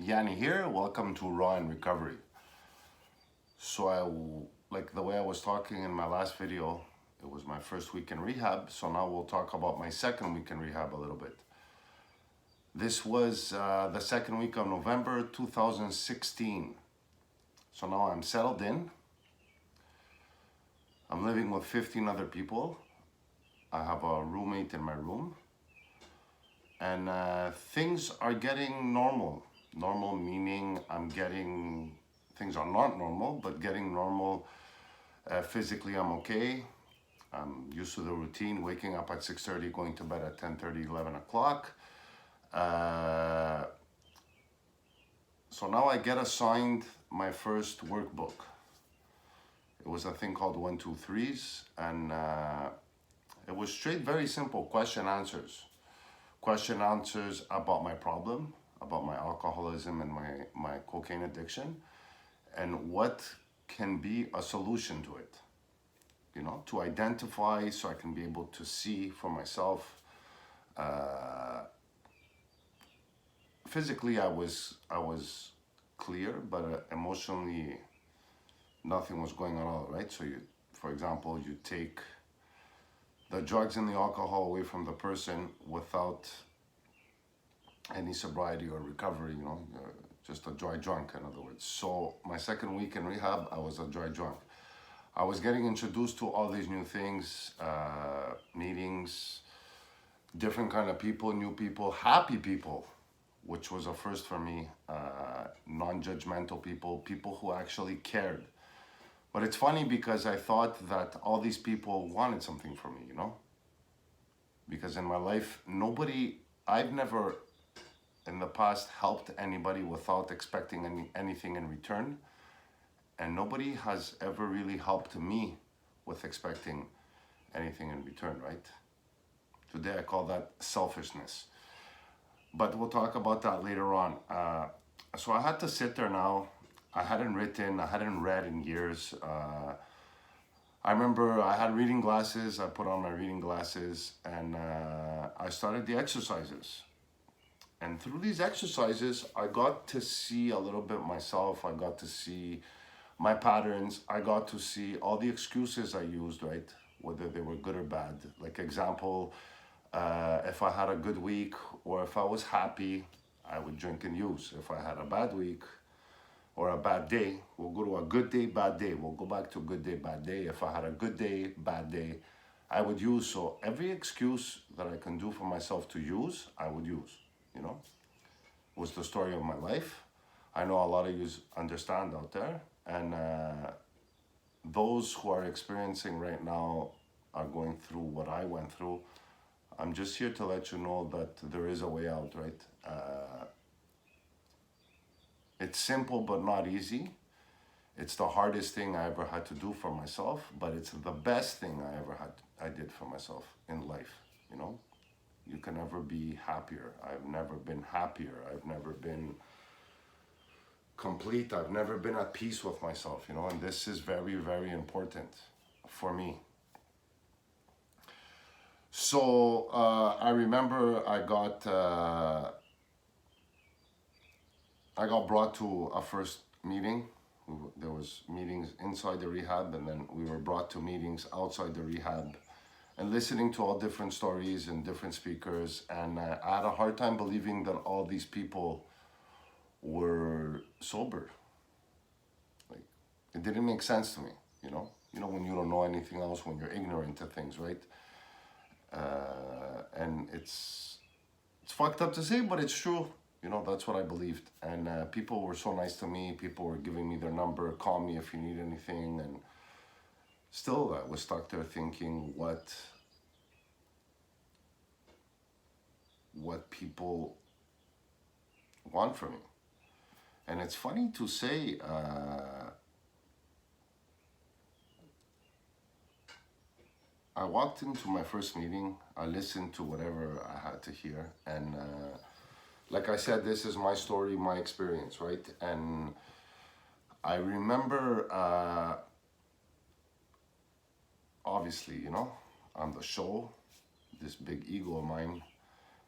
Yanni here. Welcome to Raw and Recovery. Like the way I was talking in my last video, it was my first week in rehab. So now we'll talk about my second week in rehab a little bit. This was the second week of November 2016. So now I'm settled in. I'm living with 15 other people. I have a roommate in my room. And things are getting normal. Normal meaning things are not normal, but getting normal. Physically, I'm okay. I'm used to the routine, waking up at 6:30, going to bed at 10:30, 11 o'clock. So now I get assigned my first workbook. It was a thing called 1, 2, 3s, and it was straight, very simple question answers. Question answers about my problem, about my alcoholism and my cocaine addiction, and what can be a solution to it. To identify so I can be able to see for myself. Physically, I was clear, but emotionally, nothing was going on at all, right? So for example, you take the drugs and the alcohol away from the person without any sobriety or recovery, just a dry drunk, in other words. So my second week in rehab, I was a dry drunk. I was getting introduced to all these new things, meetings, different kind of people, new people, happy people, which was a first for me, non-judgmental people who actually cared. But it's funny because I thought that all these people wanted something from me, Because in my life, I've never in the past helped anybody without expecting anything in return. And nobody has ever really helped me with expecting anything in return, right? Today I call that selfishness. But we'll talk about that later on. So I had to sit there now. I hadn't read in years. I remember I had reading glasses. I put on my reading glasses and I started the exercises. And through these exercises, I got to see a little bit myself. I got to see my patterns. I got to see all the excuses I used, right? Whether they were good or bad. Like example, if I had a good week or if I was happy, I would drink and use. If I had a bad week or a bad day, we'll go to a good day, bad day. We'll go back to a good day, bad day. If I had a good day, bad day, I would use. So every excuse that I can do for myself to use, I would use, was the story of my life. I know a lot of you understand out there. And those who are experiencing right now are going through what I went through. I'm just here to let you know that there is a way out, right? It's simple but not easy. It's the hardest thing I ever had to do for myself, but it's the best thing I did for myself in life, You can never be happier. I've never been happier. I've never been complete. I've never been at peace with myself, and this is very, very important for me. So I remember I got brought to a first meeting. There was meetings inside the rehab, and then we were brought to meetings outside the rehab, and listening to all different stories and different speakers. And I had a hard time believing that all these people were sober. Like, it didn't make sense to me, when you don't know anything else, when you're ignorant to things, right? And it's fucked up to say, but it's true. That's what I believed. And people were so nice to me. People were giving me their number, call me if you need anything. And still, I was stuck there thinking what people want from me. And it's funny to say, I walked into my first meeting, I listened to whatever I had to hear, and like I said, this is my story, my experience, right? And I remember, obviously, on the show, this big ego of mine,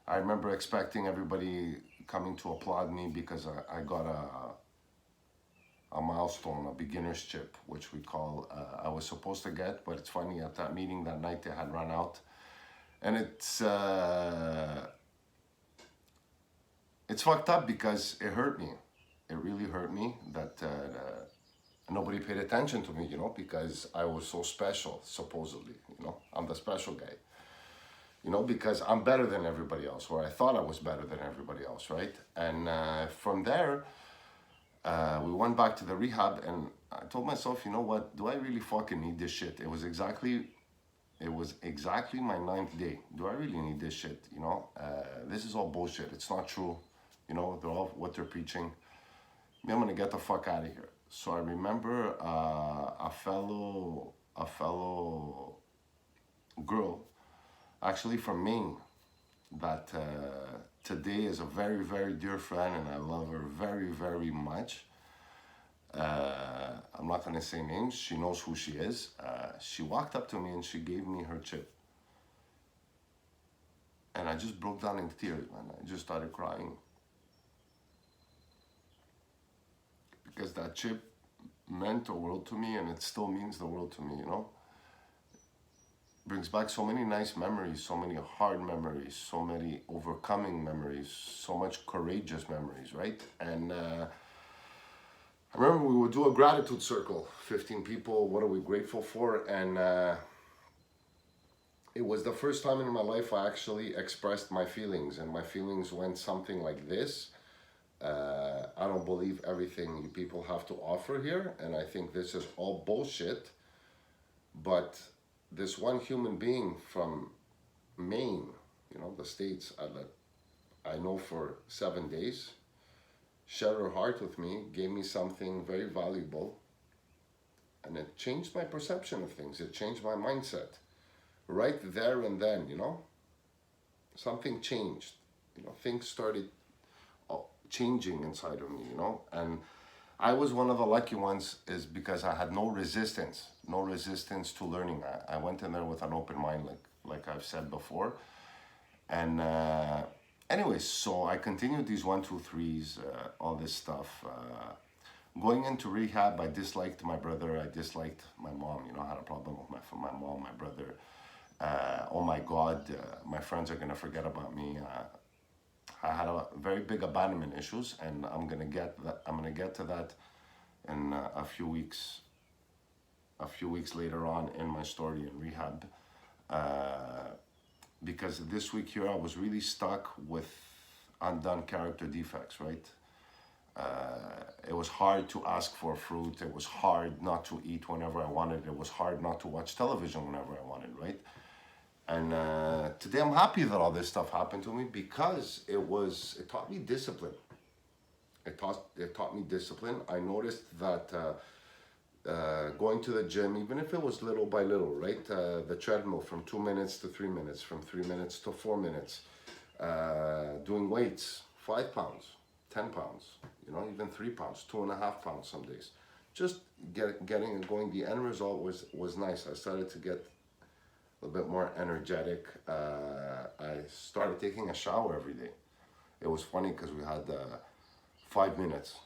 I remember expecting everybody coming to applaud me because I got a milestone, a beginner's chip, which we call, I was supposed to get, but it's funny, at that meeting that night they had run out. And it's fucked up because it hurt me. It really hurt me that nobody paid attention to me, you know, because I was so special, supposedly, you know, I'm the special guy, you know, because I'm better than everybody else, or I thought I was better than everybody else, right? And from there, we went back to the rehab, and I told myself, you know what, do I really fucking need this shit? It was exactly my 9th day. Do I really need this shit, you know? This is all bullshit, it's not true, you know, they're all what they're preaching. Me, I'm gonna get the fuck out of here. So I remember a fellow girl, actually from Maine, that today is a very, very dear friend, and I love her very, very much. I'm not gonna say names, she knows who she is. She walked up to me and she gave me her chip. And I just broke down in tears, man. I just started crying. Because that chip meant the world to me, and it still means the world to me, you know? Brings back so many nice memories, so many hard memories, so many overcoming memories, so much courageous memories, right? And I remember we would do a gratitude circle, 15 people, what are we grateful for? And it was the first time in my life I actually expressed my feelings, and my feelings went something like this. I don't believe everything you people have to offer here, and I think this is all bullshit, but this one human being from Maine, you know, the States, I know for 7 days, shared her heart with me, gave me something very valuable, and it changed my perception of things. It changed my mindset right there and then, you know. Something changed, you know, things started changing inside of me, you know. And I was one of the lucky ones, is because I had no resistance to learning. I went in there with an open mind, like I've said before. And anyways, so I continued these 1, 2, 3s, all this stuff. Going into rehab, I disliked my brother, I disliked my mom, you know, I had a problem with my mom, my brother. Oh my God, my friends are gonna forget about me. I had a very big abandonment issues, and I'm gonna get to that in a few weeks later on in my story in rehab. Because this week here I was really stuck with undone character defects, right? It was hard to ask for fruit. It was hard not to eat whenever I wanted. It was hard not to watch television whenever I wanted, right? And today I'm happy that all this stuff happened to me, because it taught me discipline. It taught me discipline. I noticed that going to the gym, even if it was little by little, right? The treadmill from 2 minutes to 3 minutes, from 3 minutes to 4 minutes. Doing weights, 5 pounds, 10 pounds, you know, even 3 pounds, 2.5 pounds some days. Just getting it going. The end result was nice. I started to get a little bit more energetic. I started taking a shower every day. It was funny because we had 5 minutes,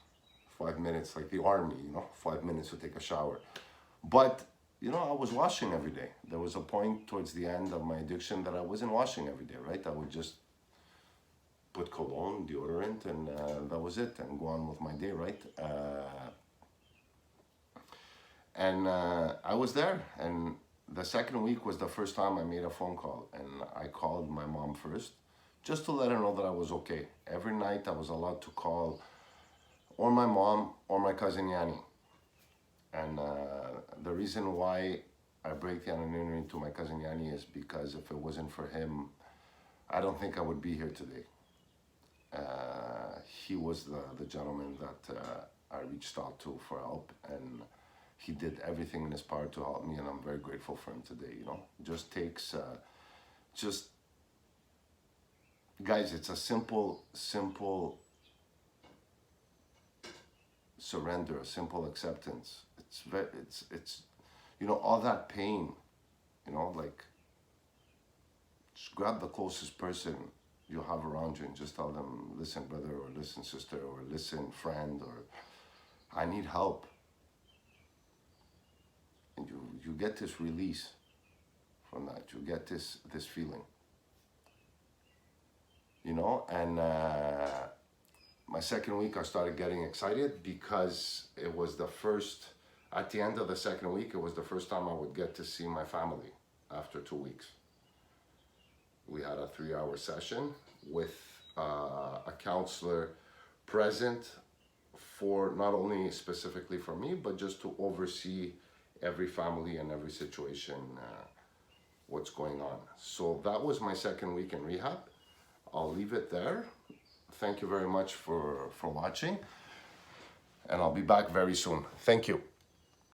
like the army, you know, 5 minutes to take a shower. But, you know, I was washing every day. There was a point towards the end of my addiction that I wasn't washing every day, right? I would just put cologne, deodorant, and that was it, and go on with my day, right? And I was there, and the second week was the first time I made a phone call, and I called my mom first, just to let her know that I was okay. Every night I was allowed to call or my mom or my cousin Yanni. And the reason why I break the anonymity to my cousin Yanni is because if it wasn't for him, I don't think I would be here today. He was the gentleman that I reached out to for help, and he did everything in his power to help me, and I'm very grateful for him today, you know. Just takes, guys, it's a simple surrender, a simple acceptance. It's, you know, all that pain, you know, like, just grab the closest person you have around you, and just tell them, listen, brother, or listen, sister, or listen, friend, or I need help. And you get this release from that. You get this feeling, and my second week I started getting excited because it was the first, at the end of the second week, it was the first time I would get to see my family after 2 weeks. We had a 3-hour session with a counselor present, for not only specifically for me, but just to oversee every family and every situation, what's going on. So that was my second week in rehab. I'll leave it there. Thank you very much for watching, and I'll be back very soon. Thank you.